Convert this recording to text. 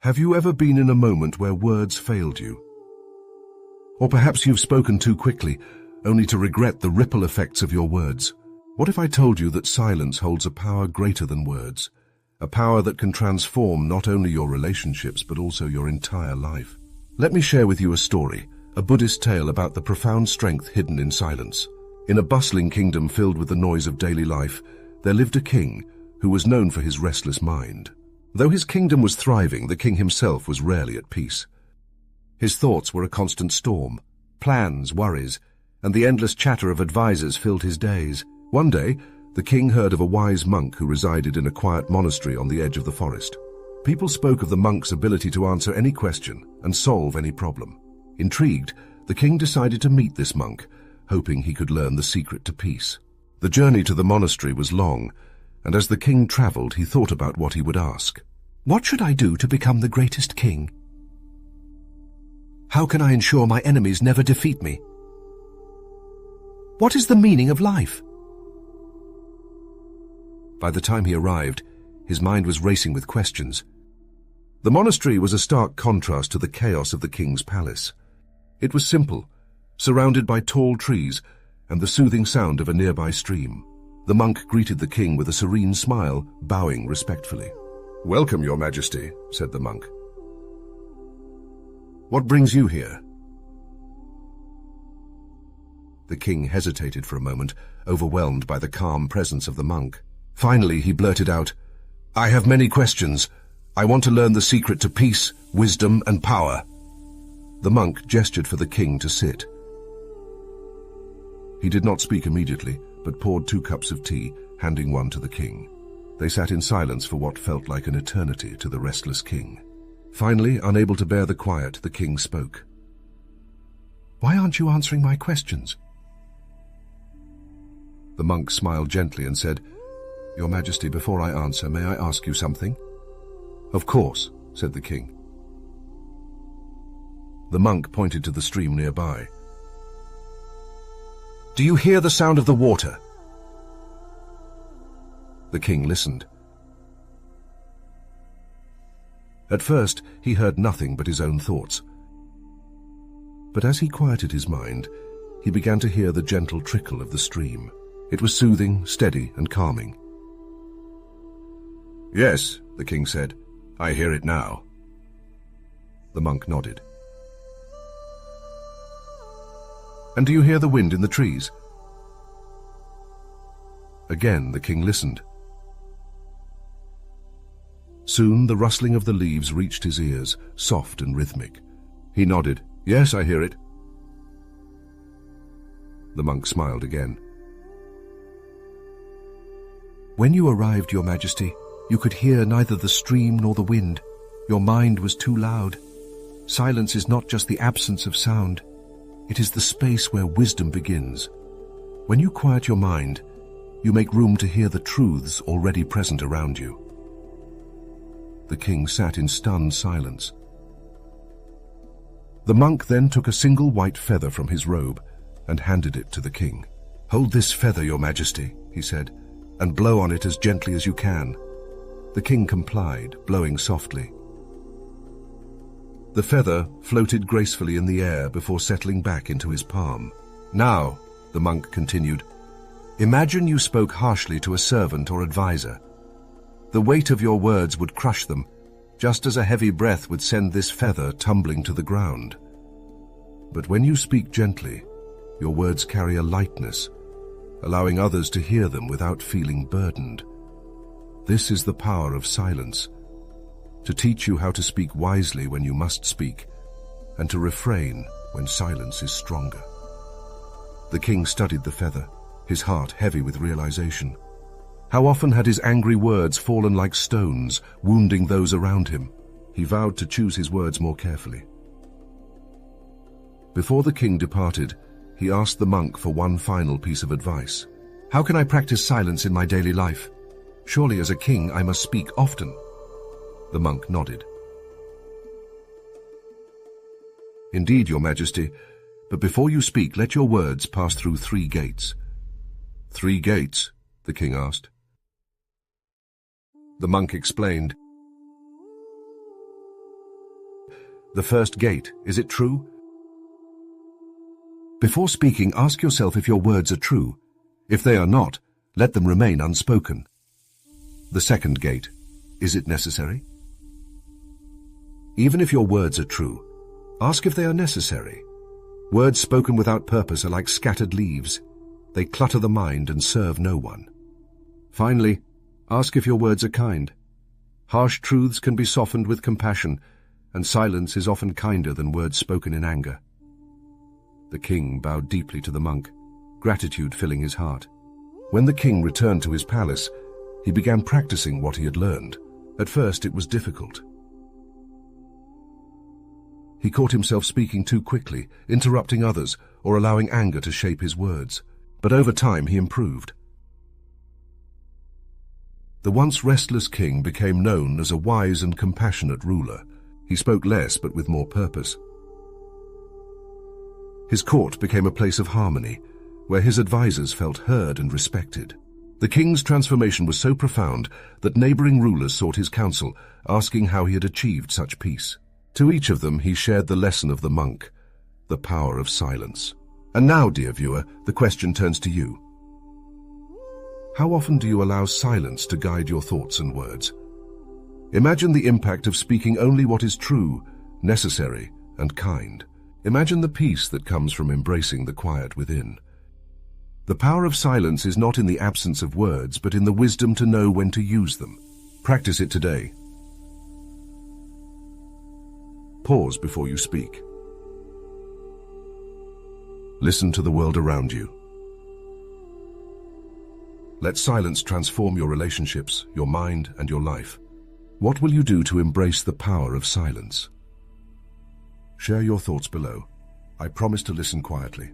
Have you ever been in a moment where words failed you? Or perhaps you've spoken too quickly, only to regret the ripple effects of your words. What if I told you that silence holds a power greater than words, a power that can transform not only your relationships but also your entire life? Let me share with you a story, a Buddhist tale about the profound strength hidden in silence. In a bustling kingdom filled with the noise of daily life, there lived a king who was known for his restless mind. Though his kingdom was thriving, the king himself was rarely at peace. His thoughts were a constant storm. Plans, worries, and the endless chatter of advisors filled his days. One day, the king heard of a wise monk who resided in a quiet monastery on the edge of the forest. People spoke of the monk's ability to answer any question and solve any problem. Intrigued, the king decided to meet this monk, hoping he could learn the secret to peace. The journey to the monastery was long, and as the king traveled, he thought about what he would ask. What should I do to become the greatest king? How can I ensure my enemies never defeat me? What is the meaning of life? By the time he arrived, his mind was racing with questions. The monastery was a stark contrast to the chaos of the king's palace. It was simple, surrounded by tall trees and the soothing sound of a nearby stream. The monk greeted the king with a serene smile, bowing respectfully. "Welcome, Your Majesty," said the monk. "What brings you here?" The king hesitated for a moment, overwhelmed by the calm presence of the monk. Finally, he blurted out, "I have many questions. I want to learn the secret to peace, wisdom, and power." The monk gestured for the king to sit. He did not speak immediately, but poured 2 cups of tea, handing one to the king. They sat in silence for what felt like an eternity to the restless king. Finally, unable to bear the quiet, the king spoke. "Why aren't you answering my questions?" The monk smiled gently and said, "Your Majesty, before I answer, may I ask you something?" "Of course," said the king. The monk pointed to the stream nearby. "Do you hear the sound of the water?" The king listened. At first, he heard nothing but his own thoughts. But as he quieted his mind, he began to hear the gentle trickle of the stream. It was soothing, steady, and calming. "Yes," the king said, "I hear it now." The monk nodded. "And do you hear the wind in the trees?" Again, the king listened. Soon the rustling of the leaves reached his ears, soft and rhythmic. He nodded. "Yes, I hear it." The monk smiled again. "When you arrived, Your Majesty, you could hear neither the stream nor the wind. Your mind was too loud. Silence is not just the absence of sound. It is the space where wisdom begins. When you quiet your mind, you make room to hear the truths already present around you." The king sat in stunned silence. The monk then took a single white feather from his robe and handed it to the king. "Hold this feather, Your Majesty," he said, "and blow on it as gently as you can." The king complied, blowing softly. The feather floated gracefully in the air before settling back into his palm. "Now," the monk continued, "imagine you spoke harshly to a servant or advisor. The weight of your words would crush them, just as a heavy breath would send this feather tumbling to the ground. But when you speak gently, your words carry a lightness, allowing others to hear them without feeling burdened. This is the power of silence, to teach you how to speak wisely when you must speak, and to refrain when silence is stronger." The king studied the feather, his heart heavy with realization. How often had his angry words fallen like stones, wounding those around him? He vowed to choose his words more carefully. Before the king departed, he asked the monk for one final piece of advice. "How can I practice silence in my daily life? Surely as a king I must speak often." The monk nodded. "Indeed, Your Majesty, but before you speak, let your words pass through 3 gates." "3 gates?" the king asked. The monk explained, The first gate, is it true? Before speaking, ask yourself if your words are true. If they are not, let them remain unspoken. The second gate, is it necessary? Even if your words are true, ask if they are necessary. Words spoken without purpose are like scattered leaves. They clutter the mind and serve no one. Finally, ask if your words are kind. Harsh truths can be softened with compassion, and silence is often kinder than words spoken in anger. The king bowed deeply to the monk, gratitude filling his heart. When the king returned to his palace, he began practicing what he had learned. At first, it was difficult. He caught himself speaking too quickly, interrupting others, or allowing anger to shape his words. But over time, he improved. The once restless king became known as a wise and compassionate ruler. He spoke less, but with more purpose. His court became a place of harmony, where his advisors felt heard and respected. The king's transformation was so profound that neighboring rulers sought his counsel, asking how he had achieved such peace. To each of them he shared the lesson of the monk, the power of silence. And now, dear viewer, the question turns to you. How often do you allow silence to guide your thoughts and words? Imagine the impact of speaking only what is true, necessary, and kind. Imagine the peace that comes from embracing the quiet within. The power of silence is not in the absence of words, but in the wisdom to know when to use them. Practice it today. Pause before you speak. Listen to the world around you. Let silence transform your relationships, your mind, and your life. What will you do to embrace the power of silence? Share your thoughts below. I promise to listen quietly.